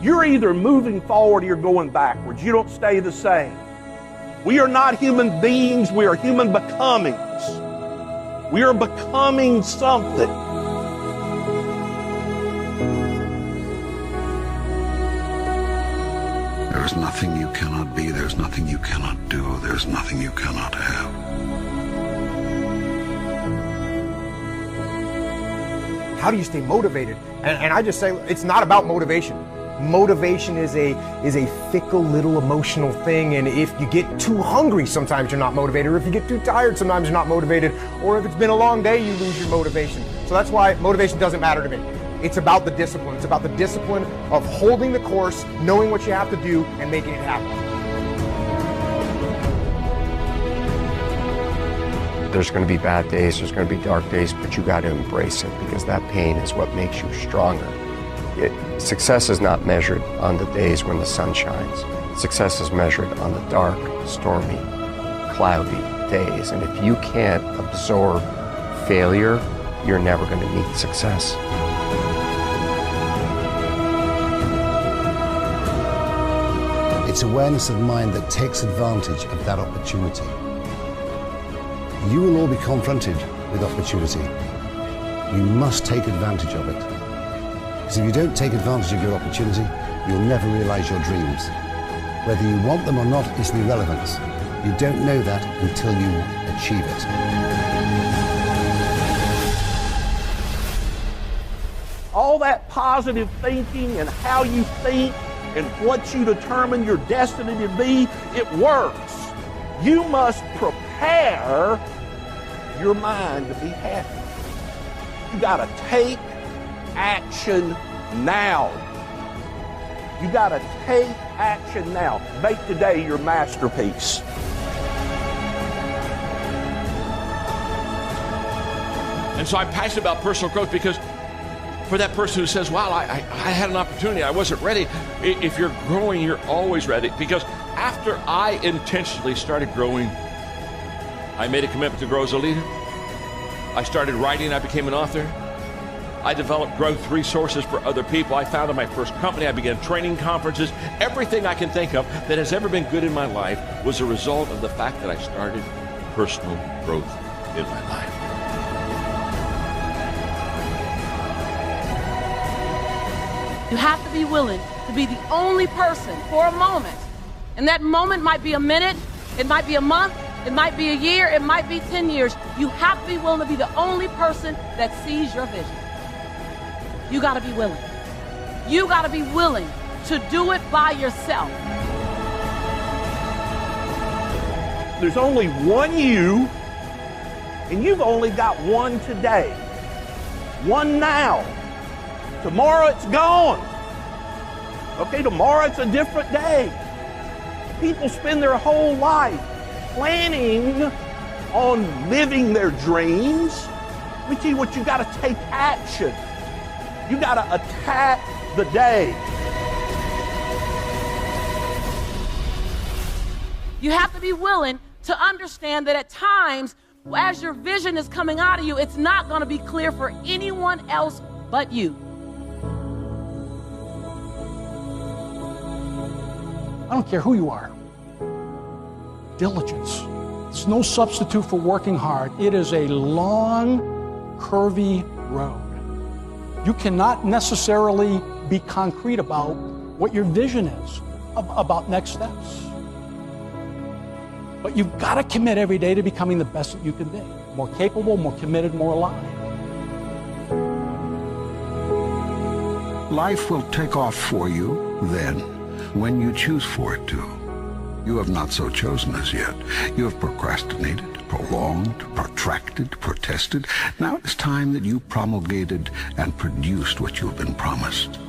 You're either moving forward or you're going backwards. You don't stay the same. We are not human beings. We are human becomings. We are becoming something. There's nothing you cannot be. There's nothing you cannot do. There's nothing you cannot have. How do you stay motivated? And I just say it's not about motivation. Motivation is a fickle little emotional thing, and if you get too hungry, sometimes you're not motivated, or if you get too tired, sometimes you're not motivated, or if it's been a long day, you lose your motivation. So that's why motivation doesn't matter to me. It's about the discipline. It's about the discipline of holding the course, knowing what you have to do, and making it happen. There's going to be bad days, there's going to be dark days, but you got to embrace it, because that pain is what makes you stronger. Success is not measured on the days when the sun shines. Success is measured on the dark, stormy, cloudy days. And if you can't absorb failure, you're never going to meet success. It's awareness of mind that takes advantage of that opportunity. You will all be confronted with opportunity. You must take advantage of it. Because if you don't take advantage of your opportunity, you'll never realize your dreams. Whether you want them or not is irrelevant. You don't know that until you achieve it. All that positive thinking and how you think and what you determine your destiny to be, it works. You must prepare your mind to be happy. You gotta take action now. You gotta take action now. Make today your masterpiece. And so I'm passionate about personal growth, because for that person who says, wow, I had an opportunity, I wasn't ready. If you're growing, you're always ready. Because after I intentionally started growing, I made a commitment to grow as a leader. I started writing, I became an author. I developed growth resources for other people. I founded my first company. I began training conferences. Everything I can think of that has ever been good in my life was a result of the fact that I started personal growth in my life. You have to be willing to be the only person for a moment. And that moment might be a minute, it might be a month, it might be a year, it might be 10 years. You have to be willing to be the only person that sees your vision. You got to be willing. You got to be willing to do it by yourself. There's only one you, and you've only got one today. One now. Tomorrow it's gone. Okay, tomorrow it's a different day. People spend their whole life planning on living their dreams. Let me tell you what, you got to take action. You got to attack the day. You have to be willing to understand that at times, as your vision is coming out of you, it's not going to be clear for anyone else but you. I don't care who you are. Diligence. It's no substitute for working hard. It is a long, curvy road. You cannot necessarily be concrete about what your vision is, about next steps. But you've got to commit every day to becoming the best that you can be. More capable, more committed, more alive. Life will take off for you then, when you choose for it to. You have not so chosen as yet. You have procrastinated, prolonged, protracted, protested. Now it's time that you promulgated and produced what you have been promised.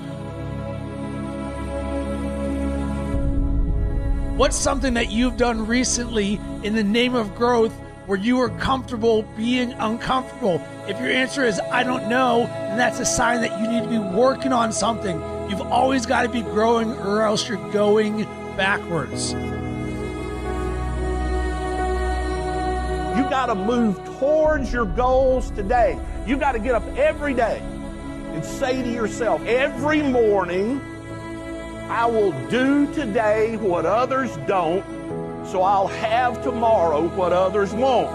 What's something that you've done recently in the name of growth where you are comfortable being uncomfortable? If your answer is, I don't know, then that's a sign that you need to be working on something. You've always got to be growing, or else you're going backwards. You got to move towards your goals today. You got to get up every day and say to yourself every morning, I will do today what others don't, so I'll have tomorrow what others won't.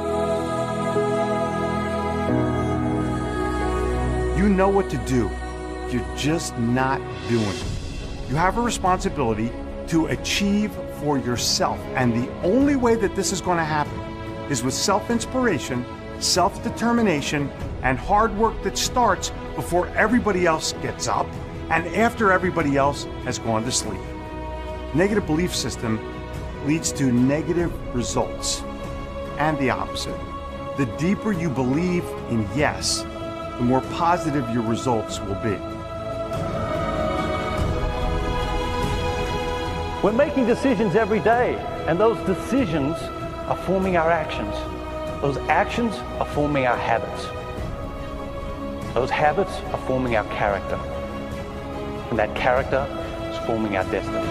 You know what to do. You're just not doing it. You have a responsibility to achieve for yourself. And the only way that this is going to happen is with self-inspiration, self-determination, and hard work that starts before everybody else gets up and after everybody else has gone to sleep. Negative belief system leads to negative results, and the opposite. The deeper you believe in yes, the more positive your results will be. We're making decisions every day, and those decisions are forming our actions. Those actions are forming our habits. Those habits are forming our character. And that character is forming our destiny.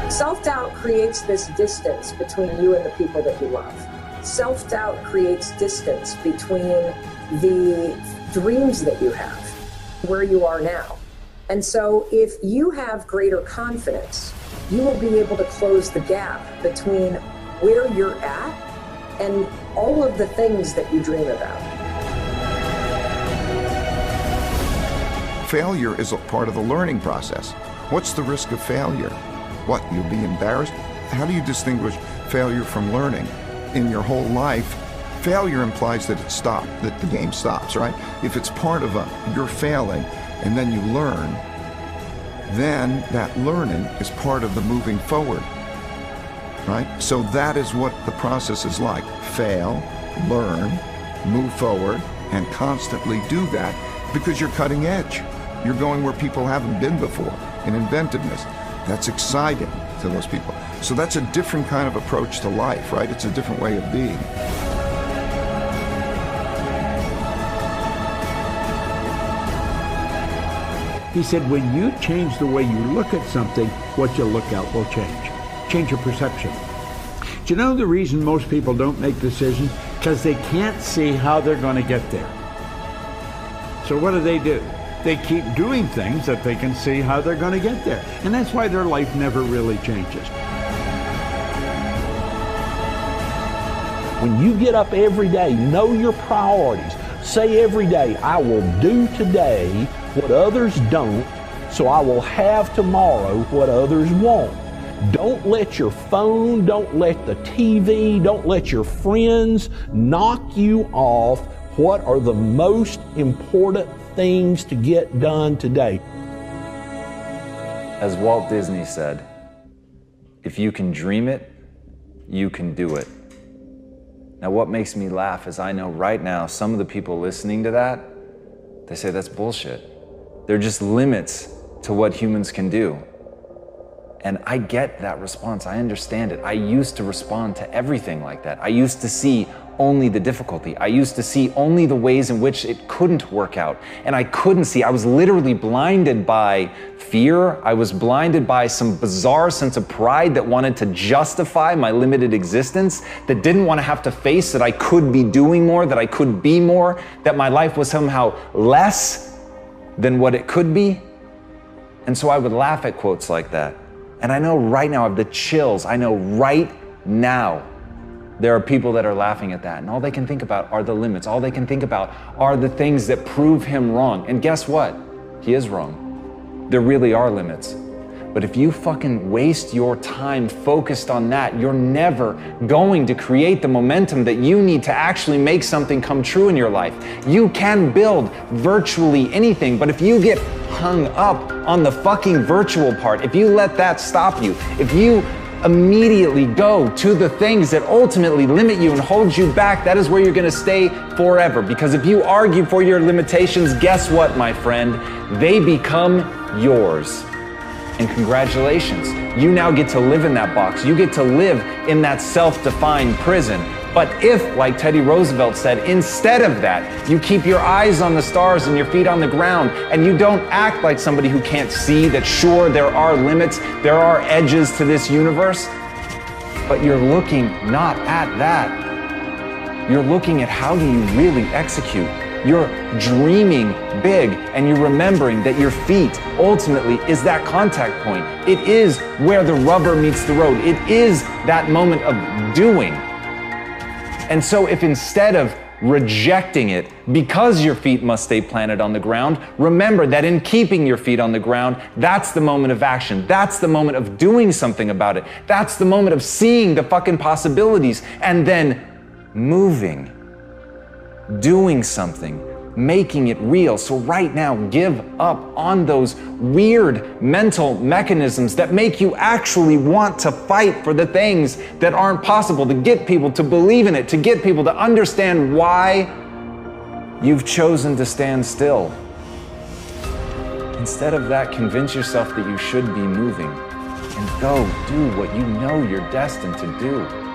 Self-doubt creates this distance between you and the people that you love. Self-doubt creates distance between the dreams that you have, where you are now. And so if you have greater confidence, you will be able to close the gap between where you're at and all of the things that you dream about. Failure is a part of the learning process. What's the risk of failure? What, you'll be embarrassed? How do you distinguish failure from learning? In your whole life, failure implies that it stopped, that the game stops, right? If it's part of you're failing and then you learn, then that learning is part of the moving forward, right? So that is what the process is like. Fail, learn, move forward, and constantly do that because you're cutting edge. You're going where people haven't been before in inventiveness. That's exciting to those people. So that's a different kind of approach to life, right? It's a different way of being. He said, when you change the way you look at something, what you look at will change. Change your perception. Do you know the reason most people don't make decisions? Because they can't see how they're going to get there. So what do? They keep doing things that they can see how they're going to get there. And that's why their life never really changes. When you get up every day, know your priorities. Say every day, I will do today what others don't, so I will have tomorrow what others won't. Don't let your phone, don't let the TV, don't let your friends knock you off what are the most important things to get done today. As Walt Disney said, if you can dream it, you can do it. Now what makes me laugh is I know right now some of the people listening to that, they say that's bullshit. They're just limits to what humans can do. And I get that response, I understand it. I used to respond to everything like that. I used to see only the difficulty. I used to see only the ways in which it couldn't work out. And I couldn't see, I was literally blinded by fear. I was blinded by some bizarre sense of pride that wanted to justify my limited existence, that didn't want to have to face that I could be doing more, that I could be more, that my life was somehow less than what it could be. And so I would laugh at quotes like that. And I know right now I have the chills. I know right now there are people that are laughing at that, and all they can think about are the limits. All they can think about are the things that prove him wrong. And guess what? He is wrong. There really are limits. But if you fucking waste your time focused on that, you're never going to create the momentum that you need to actually make something come true in your life. You can build virtually anything, but if you get hung up on the fucking virtual part, if you let that stop you, if you immediately go to the things that ultimately limit you and hold you back, that is where you're gonna stay forever. Because if you argue for your limitations, guess what, my friend? They become yours. And congratulations, you now get to live in that box. You get to live in that self-defined prison. But if, like Teddy Roosevelt said, instead of that, you keep your eyes on the stars and your feet on the ground, and you don't act like somebody who can't see that sure, there are limits, there are edges to this universe, but you're looking not at that. You're looking at how do you really execute you're dreaming big and you're remembering that your feet ultimately is that contact point. It is where the rubber meets the road. It is that moment of doing. And so if instead of rejecting it because your feet must stay planted on the ground, remember that in keeping your feet on the ground, that's the moment of action. That's the moment of doing something about it. That's the moment of seeing the fucking possibilities and then moving, doing something, making it real. So right now, give up on those weird mental mechanisms that make you actually want to fight for the things that aren't possible, to get people to believe in it, to get people to understand why you've chosen to stand still. Instead of that, convince yourself that you should be moving and go do what you know you're destined to do.